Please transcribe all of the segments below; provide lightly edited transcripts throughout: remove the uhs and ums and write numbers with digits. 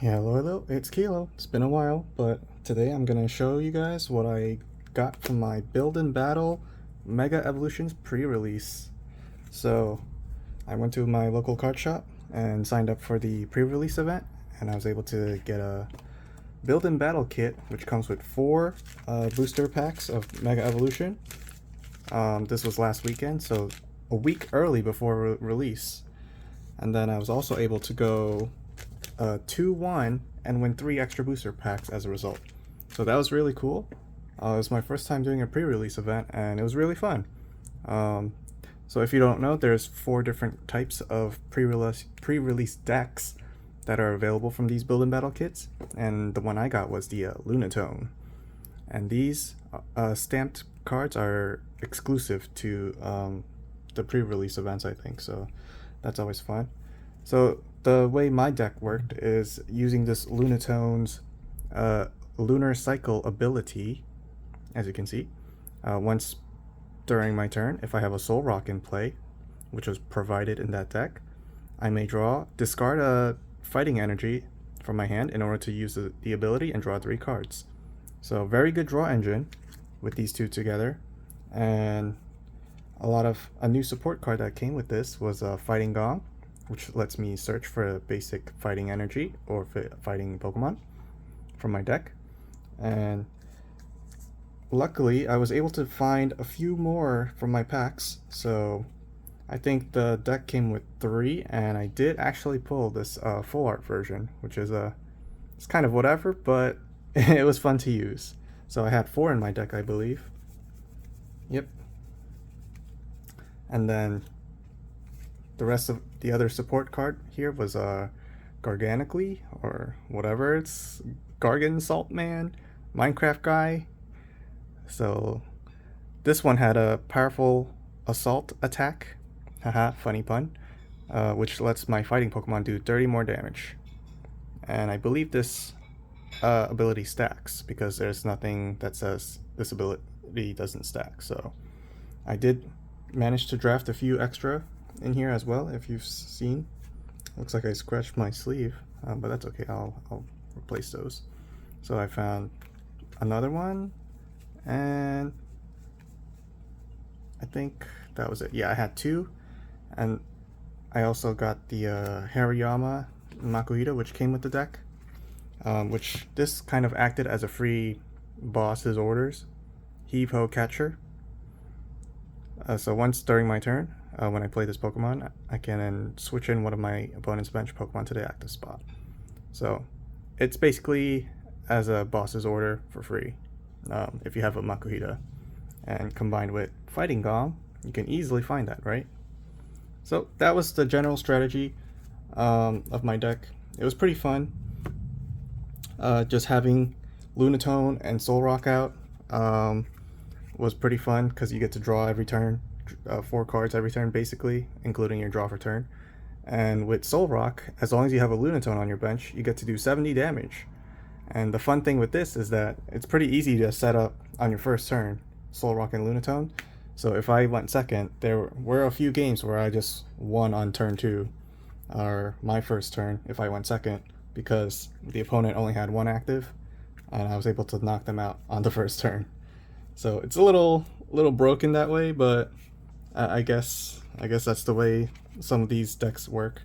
Yeah, hello, it's Kilo. It's been a while, but today I'm gonna show you guys what I got from my Build and Battle Mega Evolutions pre-release. So I went to my local card shop and signed up for the pre-release event, and I was able to get a Build and Battle kit, which comes with 4 booster packs of Mega Evolution. This was last weekend, so a week early before release. And then I was also able to go 2-1 and win 3 extra booster packs as a result. So that was really cool. It was my first time doing a pre-release event, and it was really fun. Um, so if you don't know, there's 4 different types of pre-release decks that are available from these build and battle kits, and the one I got was the Lunatone. And these stamped cards are exclusive to the pre-release events, I think. So that's always fun. So the way my deck worked is using this Lunatone's Lunar Cycle ability, as you can see. Once during my turn, if I have a Soul Rock in play, which was provided in that deck, I may discard a Fighting Energy from my hand in order to use the ability and draw 3 cards. So very good draw engine with these two together. And a new support card that came with this was a Fighting Gong, which lets me search for a basic fighting energy or fighting Pokemon from my deck. And luckily, I was able to find a few more from my packs. So I think the deck came with 3, and I did actually pull this full art version, which is it's kind of whatever, but it was fun to use. So I had 4 in my deck, I believe. Yep. And then the rest of the other support card here was Garganically, or whatever it's, Gargan Salt Man, Minecraft guy. So this one had a powerful assault attack, haha, funny pun, which lets my fighting Pokemon do 30 more damage. And I believe this ability stacks, because there's nothing that says this ability doesn't stack. So I did manage to draft a few extra in here as well, if you've seen. Looks like I scratched my sleeve, but that's okay. I'll replace those. So I found another one, and I think that was it. Yeah, I had 2, and I also got the Hariyama Makuhita, which came with the deck, which this kind of acted as a free boss's orders. Heave Ho Catcher. So once during my turn, when I play this Pokemon, I can then switch in one of my opponent's bench Pokemon to the active spot. So it's basically as a boss's order for free, if you have a Makuhita. And combined with Fighting Gong, you can easily find that, right? So that was the general strategy of my deck. It was pretty fun. Just having Lunatone and Soul Rock out was pretty fun, because you get to draw every turn, 4 cards every turn basically, including your draw for turn. And with Soul Rock, as long as you have a Lunatone on your bench, you get to do 70 damage. And the fun thing with this is that it's pretty easy to set up on your first turn, Soul Rock and Lunatone. So if I went second, there were a few games where I just won on turn 2, or my first turn if I went second, because the opponent only had 1 active, and I was able to knock them out on the first turn. So it's a little broken that way, but I guess that's the way some of these decks work.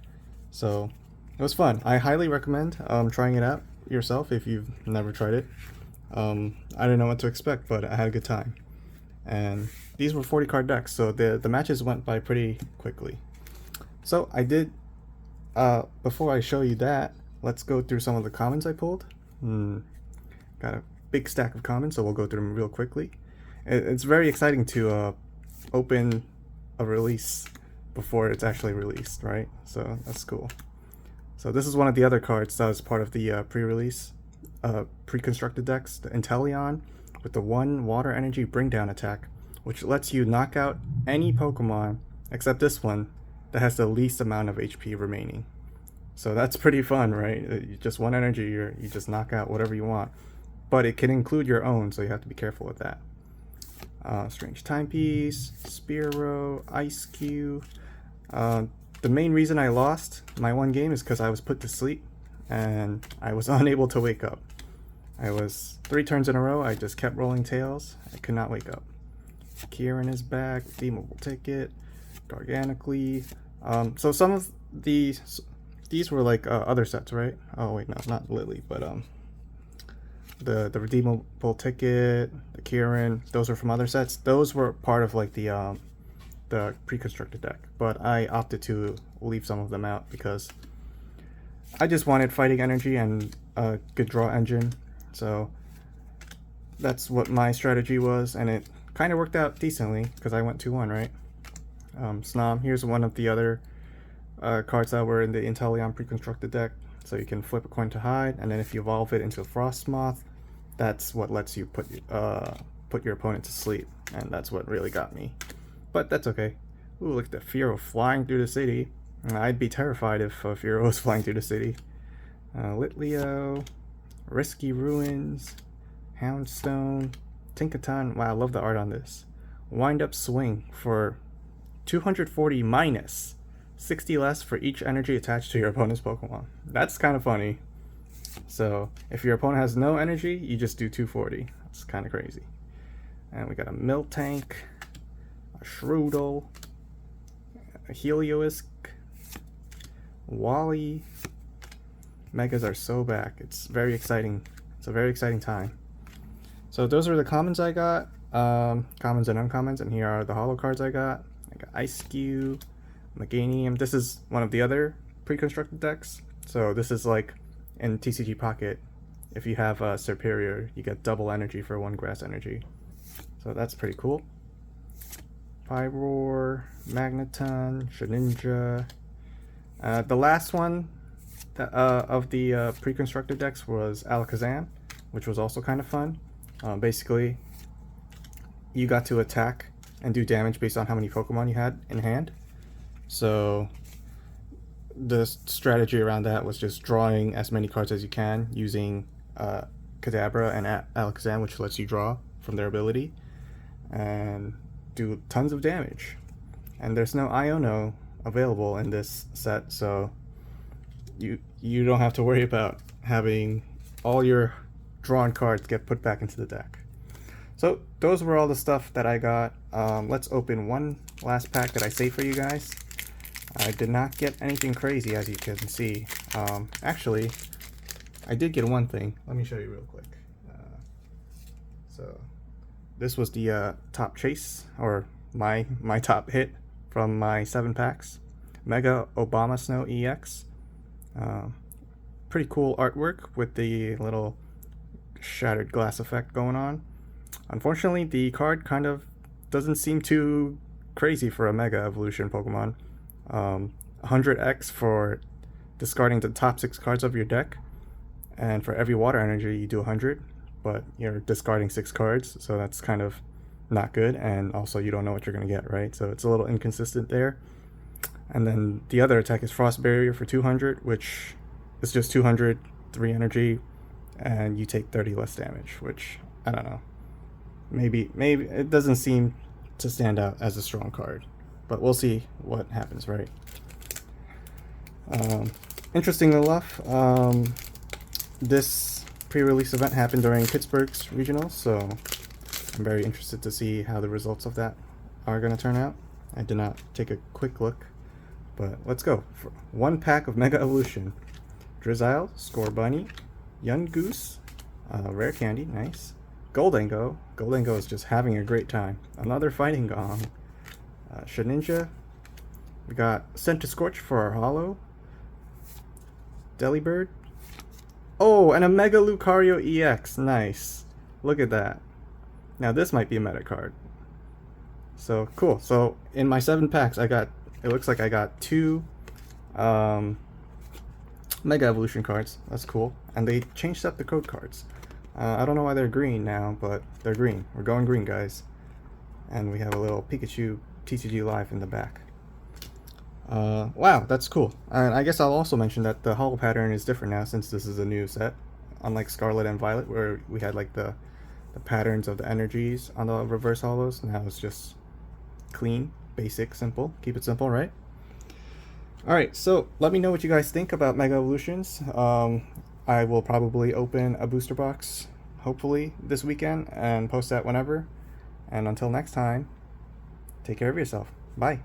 So it was fun. I highly recommend trying it out yourself if you've never tried it. I didn't know what to expect, but I had a good time. And these were 40 card decks, so the matches went by pretty quickly. So I did, before I show you that, let's go through some of the commons I pulled. Got a big stack of commons, so we'll go through them real quickly. It's very exciting to open a release before it's actually released, right? So that's cool. So this is one of the other cards that was part of the pre-release, pre-constructed decks, the Inteleon, with the 1 water energy bring down attack, which lets you knock out any Pokemon except this one that has the least amount of HP remaining. So that's pretty fun, right? Just 1 energy, you just knock out whatever you want. But it can include your own, so you have to be careful with that. Strange Timepiece, Spearow, Ice Cube. The main reason I lost my 1 game is because I was put to sleep and I was unable to wake up. I was 3 turns in a row, I just kept rolling tails. I could not wake up. Kieran is back, redeemable ticket, Garganically. So some of these were like other sets, right? Oh wait, no, not Lily, but the redeemable ticket, the Kieran, those are from other sets. Those were part of like the pre-constructed deck, but I opted to leave some of them out because I just wanted fighting energy and a good draw engine. So that's what my strategy was, and it kind of worked out decently because I went 2-1, right? Snom, here's one of the other cards that were in the Inteleon pre-constructed deck. So you can flip a coin to hide, and then if you evolve it into a Frostmoth, that's what lets you put your opponent to sleep, and that's what really got me. But that's okay. Ooh, look at the Firo flying through the city. I'd be terrified if Firo was flying through the city. Litleo, Risky Ruins, Houndstone, Tinkaton. Wow, I love the art on this. Wind Up Swing for 240 minus 60 less for each energy attached to your opponent's Pokemon. That's kind of funny. So if your opponent has no energy, you just do 240. That's kind of crazy. And we got a Miltank, a Shroodle, a Heliolisk, Wally. Megas are so back. It's very exciting. It's a very exciting time. So those are the commons I got, commons and uncommons, and here are the holo cards I got. I got Ice-Cube, Meganium. This is one of the other pre-constructed decks. So this is like in TCG Pocket, if you have a Superior, you get double energy for 1 grass energy. So that's pretty cool. Pyroar, Magneton, Shedinja. The last one of the pre-constructed decks was Alakazam, which was also kind of fun. Basically, you got to attack and do damage based on how many Pokemon you had in hand. So the strategy around that was just drawing as many cards as you can using Kadabra and Alakazam, which lets you draw from their ability and do tons of damage. And there's no Iono available in this set, so you don't have to worry about having all your drawn cards get put back into the deck. So those were all the stuff that I got. Let's open one last pack that I saved for you guys. I did not get anything crazy, as you can see. Actually, I did get one thing. Let me show you real quick. So this was the top chase, or my top hit from my 7 packs. Mega Obama Snow EX. Pretty cool artwork with the little shattered glass effect going on. Unfortunately, the card kind of doesn't seem too crazy for a Mega Evolution Pokemon. 100x for discarding the top 6 cards of your deck, and for every water energy you do 100, but you're discarding 6 cards, so that's kind of not good, and also you don't know what you're going to get, right? So it's a little inconsistent there. And then the other attack is Frost Barrier for 200, which is just 200, 3 energy, and you take 30 less damage, which, I don't know. Maybe it doesn't seem to stand out as a strong card, but we'll see what happens, right? Interestingly enough, this pre-release event happened during Pittsburgh's regionals, so I'm very interested to see how the results of that are going to turn out. I did not take a quick look, but let's go. For 1 pack of Mega Evolution. Drizzile, Scorbunny, Yungoos, Rare Candy, nice. Goldengo. Goldengo is just having a great time. Another Fighting Gong. Shedinja. We got Centiskorch for our holo. Delibird. Oh, and a Mega Lucario EX. Nice. Look at that. Now this might be a meta card. So cool. So in my 7 packs, it looks like I got 2 Mega Evolution cards. That's cool. And they changed up the code cards. I don't know why they're green now, but they're green. We're going green, guys. And we have a little Pikachu TCG Live in the back. Wow, that's cool. And I guess I'll also mention that the holo pattern is different now since this is a new set. Unlike Scarlet and Violet, where we had like the patterns of the energies on the reverse holos, now it's just clean, basic, simple. Keep it simple, right? Alright, so let me know what you guys think about Mega Evolutions. I will probably open a booster box, hopefully, this weekend and post that whenever. And until next time, take care of yourself. Bye.